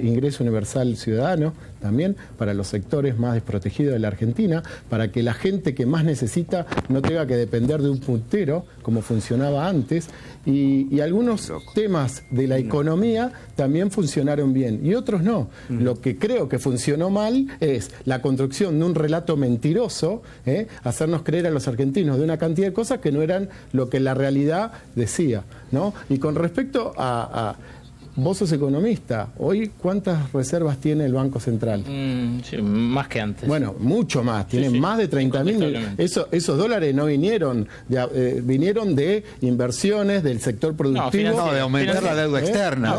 [SPEAKER 6] ingreso universal ciudadano también para los sectores más desprotegidos de la Argentina, para que la gente que más necesita no tenga que depender de un puntero como funcionaba antes, y algunos temas de la economía también funcionaron bien y otros no. Lo que creo que funcionó mal es la construcción de un relato mentiroso, hacernos creer a los argentinos de una cantidad de cosas que no eran lo que la realidad decía, ¿no? Y con respecto a vos sos economista. Hoy, ¿cuántas reservas tiene el Banco Central?
[SPEAKER 3] Sí, más que antes.
[SPEAKER 6] Bueno, mucho más. Tienen más de 30.000. Esos dólares no vinieron vinieron de inversiones del sector productivo.
[SPEAKER 4] No, de aumentar la deuda externa.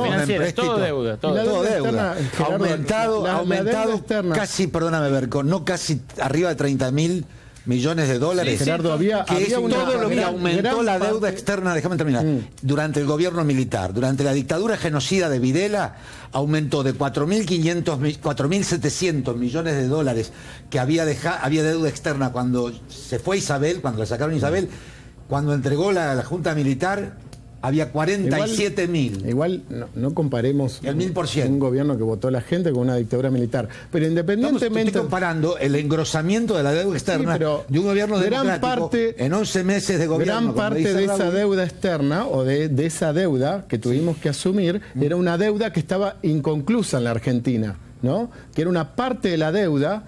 [SPEAKER 3] Todo deuda.
[SPEAKER 4] Todo deuda.
[SPEAKER 6] Gerardo,
[SPEAKER 4] Aumentado
[SPEAKER 6] externa.
[SPEAKER 4] casi, perdóname, Berco, no casi arriba de 30.000 millones de dólares.
[SPEAKER 6] Gerardo, había
[SPEAKER 4] todo lo que aumentó la deuda externa, déjame terminar, durante el gobierno militar, durante la dictadura genocida de Videla, aumentó de 4.700 millones de dólares que había deuda externa cuando se fue Isabel, cuando la sacaron Isabel, cuando entregó la Junta Militar. Había 47.000.
[SPEAKER 6] Igual no comparemos
[SPEAKER 4] el 1000%.
[SPEAKER 6] Un gobierno que votó a la gente con una dictadura militar. Pero independientemente...
[SPEAKER 4] Estoy comparando el engrosamiento de la deuda externa de un gobierno democrático en 11 meses de gobierno.
[SPEAKER 6] Gran parte de esa deuda externa o de esa deuda que tuvimos que asumir era una deuda que estaba inconclusa en la Argentina, ¿no? Que era una parte de la deuda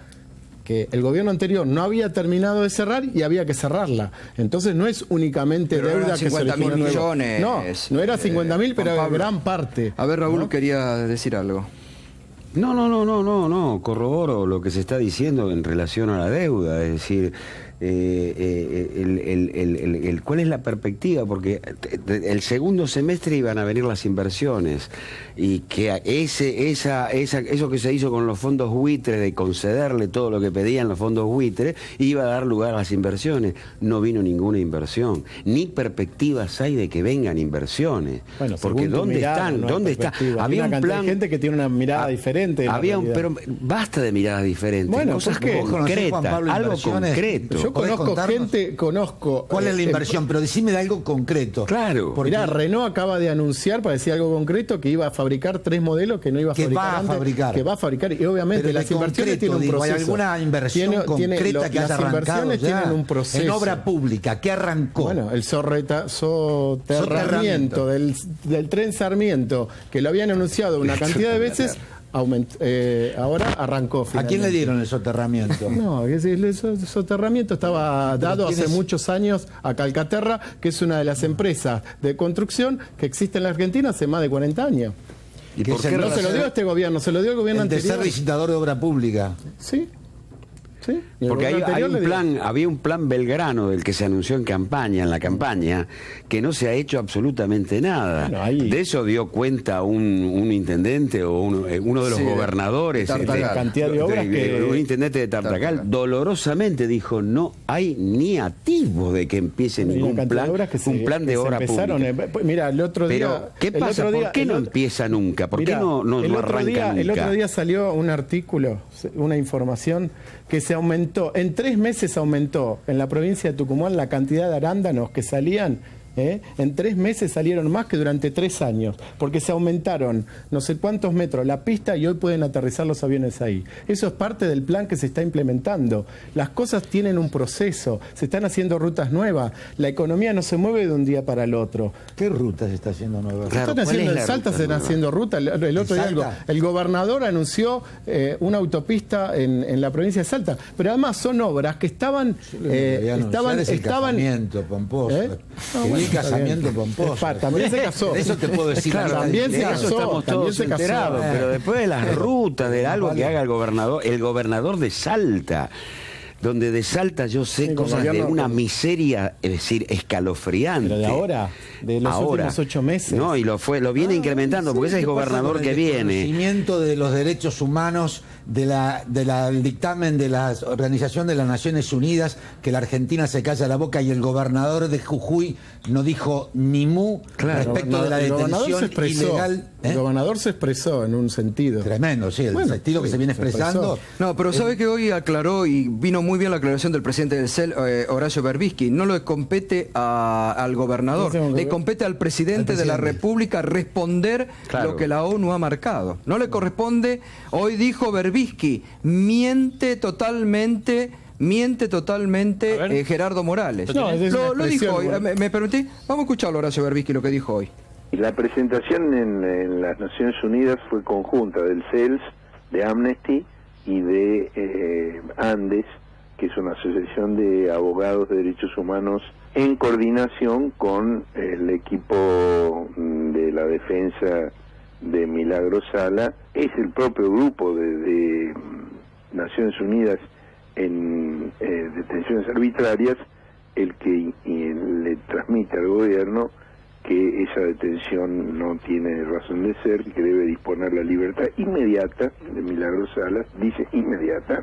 [SPEAKER 6] que el gobierno anterior no había terminado de cerrar y había que cerrarla. Entonces no es únicamente deuda que se originó
[SPEAKER 2] millones.
[SPEAKER 6] No era 50.000, pero gran parte.
[SPEAKER 2] A ver, Raúl, quería decir algo.
[SPEAKER 7] No, corroboro lo que se está diciendo en relación a la deuda, es decir, ¿cuál es la perspectiva? Porque el segundo semestre iban a venir las inversiones y que eso que se hizo con los fondos buitres, de concederle todo lo que pedían los fondos buitres, iba a dar lugar a las inversiones. No vino ninguna inversión, ni perspectivas hay de que vengan inversiones.
[SPEAKER 6] Bueno,
[SPEAKER 7] porque ¿dónde están? ¿Dónde está?
[SPEAKER 6] Había un plan, gente que tiene una mirada diferente.
[SPEAKER 7] Pero basta de miradas diferentes.
[SPEAKER 6] Bueno,
[SPEAKER 7] cosas
[SPEAKER 4] concretas,
[SPEAKER 7] algo concreto.
[SPEAKER 6] Yo conozco
[SPEAKER 4] ¿cuál es la inversión? Pero decime de algo concreto.
[SPEAKER 6] Claro. Mirá, Renault acaba de anunciar, para decir algo concreto, que iba a fabricar 3 modelos que no iba a fabricar antes. Que va a fabricar. Y obviamente
[SPEAKER 4] pero
[SPEAKER 6] las inversiones tienen un proceso.
[SPEAKER 4] ¿Hay alguna inversión concreta que haya arrancado
[SPEAKER 6] ya? Tienen un proceso.
[SPEAKER 4] En obra pública, ¿qué arrancó?
[SPEAKER 6] Bueno, el soterramiento del tren Sarmiento, que lo habían anunciado una cantidad de veces. Ahora arrancó finalmente.
[SPEAKER 4] ¿A quién le dieron el soterramiento?
[SPEAKER 6] No, el soterramiento estaba dado hace muchos años a Calcaterra, que es una de las empresas de construcción que existe en la Argentina hace más de 40 años.
[SPEAKER 4] ¿Y por
[SPEAKER 6] qué no se lo dio a este gobierno? Se lo dio al gobierno anterior.
[SPEAKER 4] De ser licitador de obra pública.
[SPEAKER 6] Sí. Sí,
[SPEAKER 7] porque había un plan Belgrano del que se anunció en la campaña, que no se ha hecho absolutamente nada. Bueno, de eso dio cuenta un intendente o uno de los gobernadores, un intendente de Tartagal, dolorosamente dijo: no hay ni atisbo de que empiece ningún plan de obra pública.
[SPEAKER 6] Mira, el otro día...
[SPEAKER 7] Pero, ¿qué pasa? ¿Por qué no empieza nunca? ¿Por qué no arranca nunca?
[SPEAKER 6] El otro día salió un artículo, una información que se aumentó, en 3 meses aumentó en la provincia de Tucumán la cantidad de arándanos que salían. En 3 meses salieron más que durante 3 años, porque se aumentaron no sé cuántos metros la pista y hoy pueden aterrizar los aviones ahí. Eso es parte del plan que se está implementando. Las cosas tienen un proceso, se están haciendo rutas nuevas, la economía no se mueve de un día para el otro.
[SPEAKER 4] ¿Qué rutas se está haciendo nuevas?
[SPEAKER 6] Claro, en Salta se están haciendo rutas. El otro día el gobernador anunció una autopista en la provincia de Salta, pero además son obras que estaban
[SPEAKER 4] pomposo. Casamiento pomposo.
[SPEAKER 6] También se casó.
[SPEAKER 4] Eso te puedo decir.
[SPEAKER 6] Claro, también se casó.
[SPEAKER 7] Estamos todos enterados. Pero después de las rutas, de algo que haga el gobernador de Salta, donde de Salta yo sé cosas de una miseria, es decir, escalofriante.
[SPEAKER 6] Pero de ahora, de los últimos 8 meses.
[SPEAKER 7] No, y lo viene incrementando, porque ese es el gobernador que viene.
[SPEAKER 4] El conocimiento de los derechos humanos, del dictamen de la Organización de las Naciones Unidas, que la Argentina se calla la boca y el gobernador de Jujuy no dijo ni mu respecto de la detención ilegal.
[SPEAKER 6] El gobernador se expresó en un sentido.
[SPEAKER 4] Tremendo, sí, el sentido que se viene expresando.
[SPEAKER 2] No, pero sabe que hoy aclaró y vino muy bien la aclaración del presidente del CEL, Horacio Berbisky. No le compete al gobernador, le compete al presidente de la República responder lo que la ONU ha marcado. No le corresponde. Hoy dijo Berbisky, miente totalmente Gerardo Morales.
[SPEAKER 6] No,
[SPEAKER 2] lo dijo hoy. ¿Me permití? Vamos a escucharlo, Horacio Berbisky, lo que dijo hoy.
[SPEAKER 11] La presentación en las Naciones Unidas fue conjunta del CELS, de Amnesty y de Andes, que es una asociación de abogados de derechos humanos en coordinación con el equipo de la defensa de Milagro Sala, es el propio grupo de Naciones Unidas en detenciones arbitrarias el que le transmite al gobierno que esa detención no tiene razón de ser, que debe disponer la libertad inmediata de Milagro Salas, dice inmediata,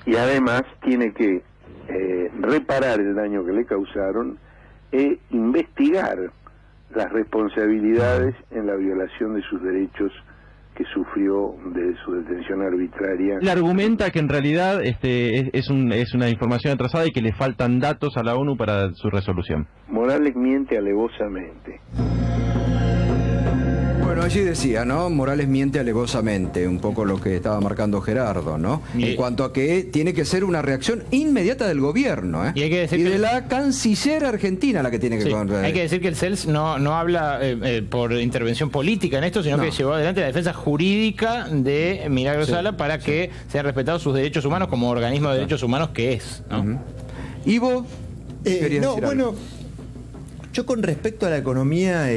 [SPEAKER 11] y además tiene que reparar el daño que le causaron e investigar las responsabilidades en la violación de sus derechos que sufrió de su detención arbitraria.
[SPEAKER 12] Le argumenta que en realidad es una información atrasada y que le faltan datos a la ONU para su resolución.
[SPEAKER 11] Morales miente alevosamente.
[SPEAKER 2] Bueno, allí decía, ¿no? Morales miente alevosamente, un poco lo que estaba marcando Gerardo, ¿no? En cuanto a que tiene que ser una reacción inmediata del gobierno, ¿eh?
[SPEAKER 3] Y hay que decir
[SPEAKER 2] de la canciller argentina la que tiene que...
[SPEAKER 3] Sí, hay que decir que el CELS no habla por intervención política en esto, sino que llevó adelante la defensa jurídica de Milagro Sala para que sean respetados sus derechos humanos como organismo de derechos humanos que es, ¿no?
[SPEAKER 2] Ivo,
[SPEAKER 10] bueno, yo con respecto a la economía...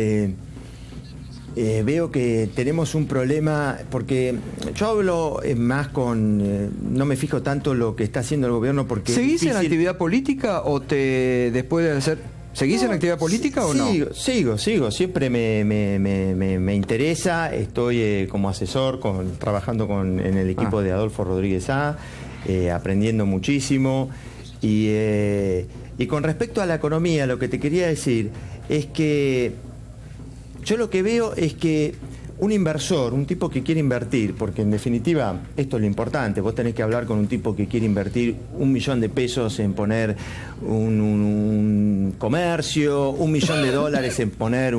[SPEAKER 10] veo que tenemos un problema, porque yo hablo más no me fijo tanto lo que está haciendo el gobierno porque...
[SPEAKER 2] ¿Seguís en actividad política o después de hacer... ¿Seguís en actividad política o no?
[SPEAKER 10] Sigo, siempre me interesa, estoy como asesor, trabajando en el equipo de Adolfo Rodríguez A, aprendiendo muchísimo, y con respecto a la economía, lo que te quería decir es que yo lo que veo es que un inversor, un tipo que quiere invertir, porque en definitiva esto es lo importante, vos tenés que hablar con un tipo que quiere invertir $1.000.000 en poner un comercio, $1.000.000 en poner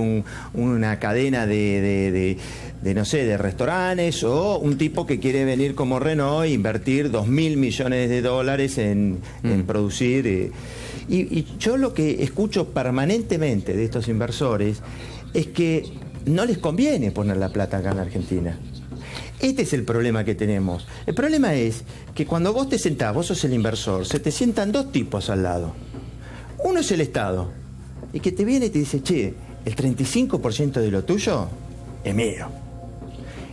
[SPEAKER 10] una cadena de no sé, de restaurantes, o un tipo que quiere venir como Renault e invertir $2.000 millones en producir. Y yo lo que escucho permanentemente de estos inversores es que no les conviene poner la plata acá en Argentina. Este es el problema que tenemos. El problema es que cuando vos te sentás, vos sos el inversor, se te sientan dos tipos al lado. Uno es el Estado, y que te viene y te dice, che, el 35% de lo tuyo es mío.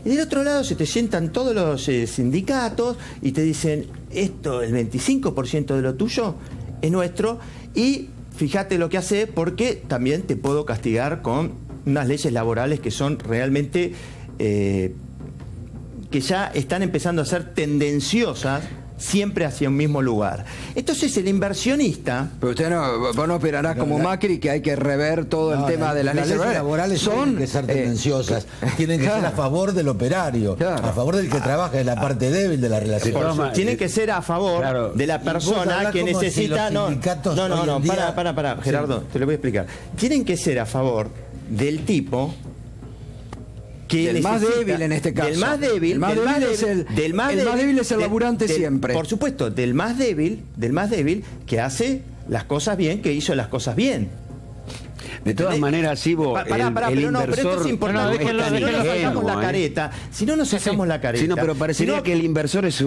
[SPEAKER 10] Y del otro lado se te sientan todos los sindicatos y te dicen, esto, el 25% de lo tuyo es nuestro, y fíjate lo que hace porque también te puedo castigar con unas leyes laborales que son realmente que ya están empezando a ser tendenciosas siempre hacia un mismo lugar. Entonces el inversionista...
[SPEAKER 2] Pero usted vos no esperarás como Macri que hay que rever todo el tema de las leyes
[SPEAKER 4] laborales. Tienen que ser tendenciosas, tienen que ser a favor del operario, a favor del que trabaja en la parte débil de la relación.
[SPEAKER 10] Tienen que ser a favor de la persona que necesita... Para, Gerardo, te lo voy a explicar. Tienen que ser a favor del tipo...
[SPEAKER 2] Del más débil en este caso.
[SPEAKER 10] Del más débil.
[SPEAKER 2] El más débil es el laburante siempre.
[SPEAKER 10] Por supuesto, del más débil que hace las cosas bien, que hizo las cosas bien.
[SPEAKER 7] De todas maneras, Ivo, el inversor...
[SPEAKER 10] Pero esto es importante, si no nos sacamos la careta,
[SPEAKER 7] Sí, no, pero parecería que el inversor es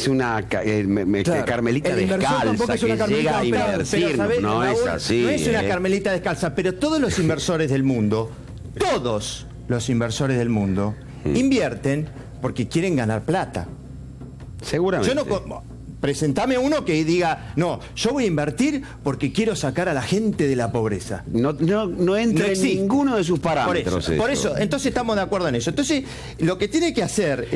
[SPEAKER 7] una carmelita descalza que llega a invertir, no es así.
[SPEAKER 10] No es una carmelita descalza, pero todos los inversores del mundo, todos los inversores del mundo invierten porque quieren ganar plata.
[SPEAKER 7] Seguramente.
[SPEAKER 10] Presentame uno que diga, no, yo voy a invertir porque quiero sacar a la gente de la pobreza.
[SPEAKER 7] No entra en ninguno de sus parámetros.
[SPEAKER 10] Por eso, entonces estamos de acuerdo en eso. Entonces, lo que tiene que hacer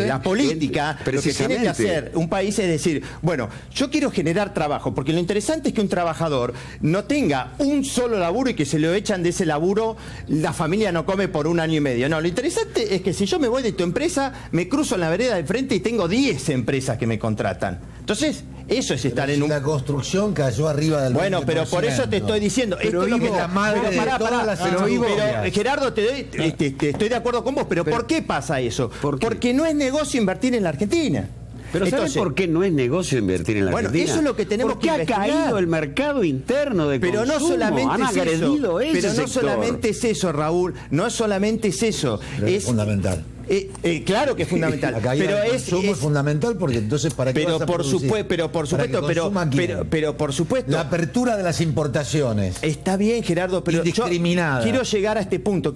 [SPEAKER 10] la política, lo que tiene que hacer un país es decir, bueno, yo quiero generar trabajo, porque lo interesante es que un trabajador no tenga un solo laburo y que se lo echan de ese laburo, la familia no come por 1 año y medio. No, lo interesante es que si yo me voy de tu empresa, me cruzo en la vereda de frente y tengo 10 empresas que me contratan. Entonces, eso es estar en un...
[SPEAKER 4] La construcción cayó arriba del...
[SPEAKER 10] Bueno, pero por eso te estoy diciendo...
[SPEAKER 4] Pero
[SPEAKER 10] esto
[SPEAKER 4] es la madre de todas las
[SPEAKER 10] pero Gerardo, estoy de acuerdo con vos, pero ¿por qué pasa eso? Porque no es negocio invertir en la Argentina.
[SPEAKER 7] Pero ¿sabes por qué no es negocio invertir en la Argentina?
[SPEAKER 10] Eso es lo que tenemos que
[SPEAKER 7] investigar. Porque ha caído el mercado interno de consumo.
[SPEAKER 10] No solamente
[SPEAKER 7] han agredido ese
[SPEAKER 10] Pero no
[SPEAKER 7] sector.
[SPEAKER 10] solamente es eso, Raúl. No solamente es eso.
[SPEAKER 4] Es fundamental.
[SPEAKER 10] Claro que es fundamental.
[SPEAKER 4] Pero es fundamental porque entonces para qué vas a producir?
[SPEAKER 10] Pero por supuesto.
[SPEAKER 4] La apertura de las importaciones.
[SPEAKER 10] Está bien, Gerardo, pero
[SPEAKER 4] indiscriminada.
[SPEAKER 10] Quiero llegar a este punto,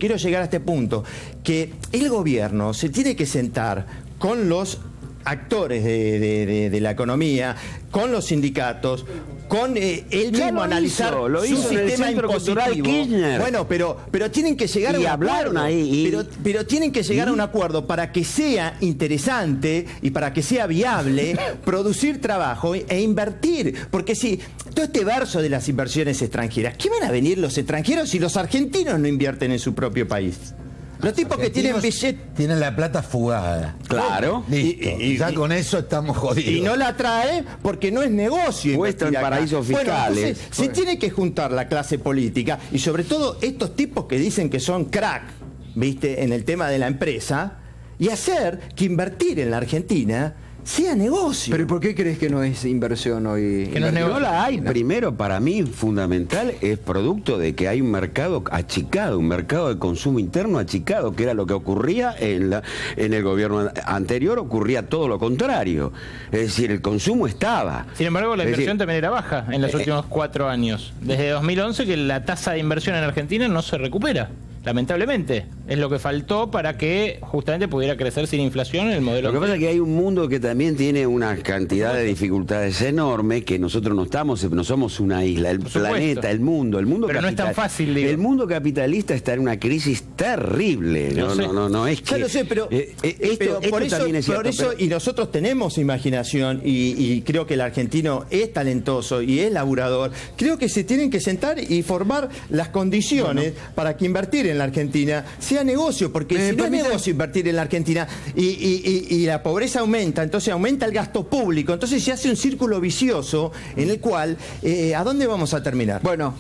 [SPEAKER 10] que el gobierno se tiene que sentar con los actores de la economía, con los sindicatos, con él mismo analizar su sistema impositivo. Bueno, pero tienen que llegar a un acuerdo. Pero tienen que llegar a un acuerdo para que sea interesante y para que sea viable producir trabajo e invertir. Porque si todo este verso de las inversiones extranjeras, ¿qué van a venir los extranjeros si los argentinos no invierten en su propio país? Los tipos que tienen billete
[SPEAKER 4] tienen la plata fugada.
[SPEAKER 7] Claro.
[SPEAKER 4] Listo. Y ya con eso estamos jodidos.
[SPEAKER 10] Y no la trae porque no es negocio.
[SPEAKER 7] Puesto en paraísos fiscales.
[SPEAKER 10] Entonces, se tiene que juntar la clase política y sobre todo estos tipos que dicen que son crack, ¿viste? En el tema de la empresa, y hacer que invertir en la Argentina sea negocio.
[SPEAKER 2] ¿Pero por qué crees que no es inversión hoy?
[SPEAKER 7] Que no la hay. Primero, para mí, fundamental, es producto de que hay un mercado achicado, un mercado de consumo interno achicado, que era lo que ocurría en el gobierno anterior, ocurría todo lo contrario. Es decir, el consumo estaba.
[SPEAKER 3] Sin embargo, la inversión también era baja en los últimos 4 años. Desde 2011 que la tasa de inversión en Argentina no se recupera. Lamentablemente, es lo que faltó para que justamente pudiera crecer sin inflación el modelo.
[SPEAKER 7] Lo que pasa es que hay un mundo que también tiene una cantidad de dificultades enormes, que nosotros no somos una isla, el planeta, el mundo
[SPEAKER 3] pero no es tan fácil, digo.
[SPEAKER 7] El mundo capitalista está en una crisis terrible. No es que.
[SPEAKER 10] Ya lo sé, pero por eso y nosotros tenemos imaginación y creo que el argentino es talentoso y es laburador. Creo que se tienen que sentar y formar las condiciones para que invertir en la Argentina sea negocio, porque si no es negocio invertir en la Argentina y la pobreza aumenta, entonces aumenta el gasto público, entonces se hace un círculo vicioso en el cual ¿a dónde vamos a terminar?
[SPEAKER 2] Bueno.